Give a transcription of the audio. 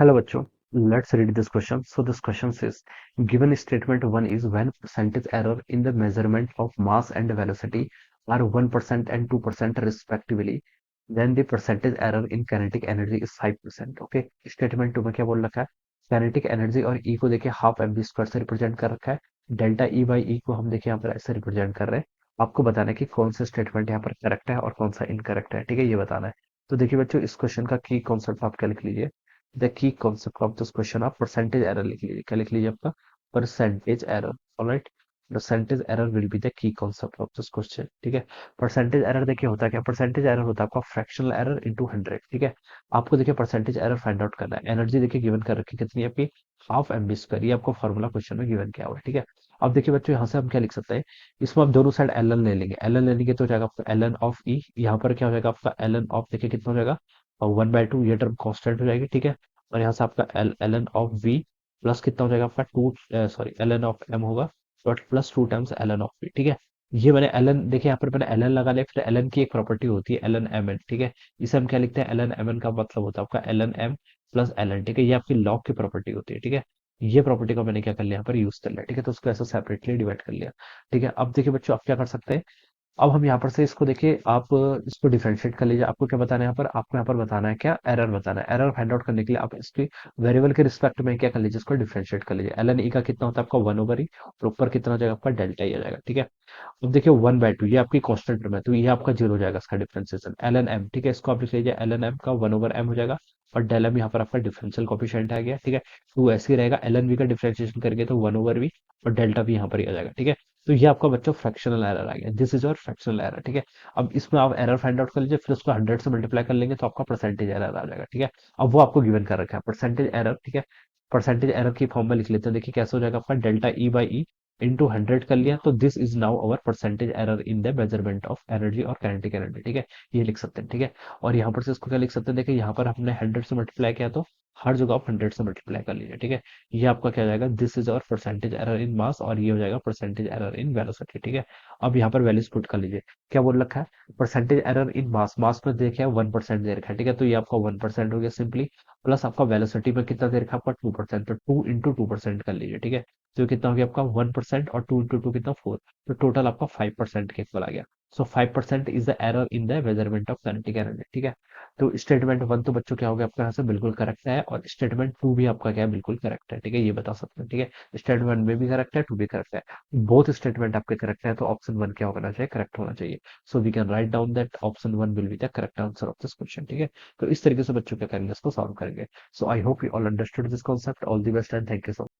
Hello बच्चों, let's read this question. So this question says, given statement 1 is when percentage error in the measurement of mass and velocity are 1% and 2% respectively, then the percentage error in kinetic energy is 5%. Okay, statement 2 में क्या बोल रखा है? Kinetic energy और E को देखिए half M B square से represent कर रखा है, डेल्टा ई बाई ई को हम देखिए यहाँ पर ऐसे रिप्रेजेंट कर रहे हैं। आपको बताना है कि कौन सा स्टेटमेंट यहाँ पर करेक्ट है और कौन सा इनकरेक्ट है, ठीक है, ये बताना है। तो देखिए बच्चों, इस क्वेश्चन का की कॉन्सेप्ट आप क्या लिख लीजिए। The key concept of this question आप परसेंटेज एरर लिख लीजिए। क्या लिख लीजिए आपका? Percentage error. Alright, percentage error will be the key concept of this question, ठीक है। परसेंटेज एरर देखिए होता है क्या? परसेंटेज एरर होता है आपका फ्रैक्शनल एरर इनटू 100, ठीक है। आपको देखिए परसेंटेज एरर फाइंड आउट करना है। एनर्जी देखिए गिवन कर रखी है कितनी है आपकी? Half M B square. ये आपको फॉर्मूला क्वेश्चन में गिवन किया हुआ है, ठीक है। अब देखिए बच्चों, यहाँ से हम क्या लिख सकते हैं? इसमें आप दोनों साइड एल एन ले लेंगे। एल एन लेंगे तो हो जाएगा आपका एल एन ऑफ ई। यहाँ पर क्या हो जाएगा आपका एल एन ऑफ, देखिए कितना हो जाएगा? और 1/2, ये टर्म कॉन्स्टेंट हो जाएगी, ठीक है। और यहाँ से आपका L N of V plus कितना हो जाएगा आपका two, sorry L N of M होगा, but plus two times L N of V, ठीक है। ये मैंने एल एन, देखिए यहाँ पर मैंने एल एन लगा लिया। फिर एल एन की एक प्रॉपर्टी होती है एल एन एम एन, ठीक है। इसे हम क्या लिखते हैं? एल एन एम एन का मतलब होता है आपका L N M plus L N, ठीक है। ये आपकी लॉग की प्रॉपर्टी होती है, ठीक है। ये प्रॉपर्टी को मैंने क्या कर लिया यहाँ पर यूज कर लिया, ठीक है। तो उसको ऐसा सेपरेटली डिवाइड कर लिया, ठीक है। अब देखिए बच्चों, आप क्या कर सकते हैं? अब हम यहाँ पर से इसको देखिए, आप इसको डिफरेंशिएट कर लीजिए। आपको क्या बताना है यहाँ पर? आपको यहाँ पर बताना है क्या? एरर बताना है। एरर फाइंड आउट करने के लिए आप इसकी वेरिएबल के रिस्पेक्ट में क्या कर लीजिए? इसको डिफरेंशिएट कर लीजिए। एल एन ई का कितना होता है आपका? 1/e, और ऊपर कितना हो जाएगा आपका? डेल्टा ई आ जाएगा, ठीक है। अब देखिए 1/2 ये आपकी कांस्टेंट टर्म है, तो ये आपका जीरो हो जाएगा इसका डिफरेंशिएशन। एल एन एम, ठीक है, इसको आप लिख लीजिए एल एन एम का 1/m हो जाएगा। और डेल एम यहाँ पर आपका डिफरेंशियल कोफिशिएंट आ गया, ठीक है। टू ऐसे ही रहेगा, एल एन वी का डिफरेंशिएशन करके तो 1/v, और डेल्टा भी यहाँ पर ही आ जाएगा, ठीक है। तो ये आपका बच्चों फ्रैक्शनल एरर आ गया। This is your fractional error, ठीक है। अब इसमें आप एरर फाइंड आउट कर लीजिए, फिर उसको 100 से मल्टीप्लाई कर लेंगे तो आपका परसेंटेज एरर आ जाएगा, ठीक है। अब वो आपको गिवन कर रखा है परसेंटेज एरर, ठीक है। परसेंटेज एरर की फॉर्म में लिख लेते हैं। देखिए कैसे हो जाएगा आपका? Delta E by E into 100 कर लिया, तो this is now our percentage error in the measurement of energy और काइनेटिक एनर्जी, ठीक है। ये लिख सकते हैं, ठीक है। और यहाँ पर से इसको क्या लिख सकते हैं? देखिए यहाँ पर हमने 100 से मल्टीप्लाई किया, तो हर जगह आप 100 से मल्टीप्लाई कर लीजिए, ठीक है। ये आपका क्या हो जाएगा? This is our percentage error in mass, और ये हो जाएगा परसेंटेज एरर इन वेलोसिटी, ठीक है। अब यहाँ पर वैल्यूज पुट कर लीजिए। क्या बोल रखा है? परसेंटेज एरर इन मास, मास में देखिए 1% दे रखा है, ठीक है। तो ये आपका 1% हो गया सिंपली। प्लस आपका वेलोसिटी में कितना दे रखा है आपका? 2%, तो 2 इंटू 2% कर लीजिए, ठीक है। तो कितना हो गया आपका? 1%, और 2 इंटू 2 कितना? 4। तो टोटल आपका 5% के इक्वल आ गया। सो 5% is the error in the measurement of kinetic energy, ठीक है। तो स्टेटमेंट वन तो बच्चों क्या हो गया आपका? यहाँ से बिल्कुल करेक्ट है, और स्टेटमेंट टू भी आपका क्या है? बिल्कुल करेक्ट है, ठीक है। ये बता सकते हैं, ठीक है। स्टेटमेंट वन में भी करेक्ट है, टू भी करेक्ट है। बोथ स्टेटमेंट आपके करेक्ट है, तो ऑप्शन वन क्या होना चाहिए? करेक्ट होना चाहिए। So we can write down that option one will be the correct answer of this question, ठीक है। तो इस तरीके से बच्चों क्या करेंगे? इसको सॉल्व करेंगे। So I hope you all understood this concept. All the best and thank you so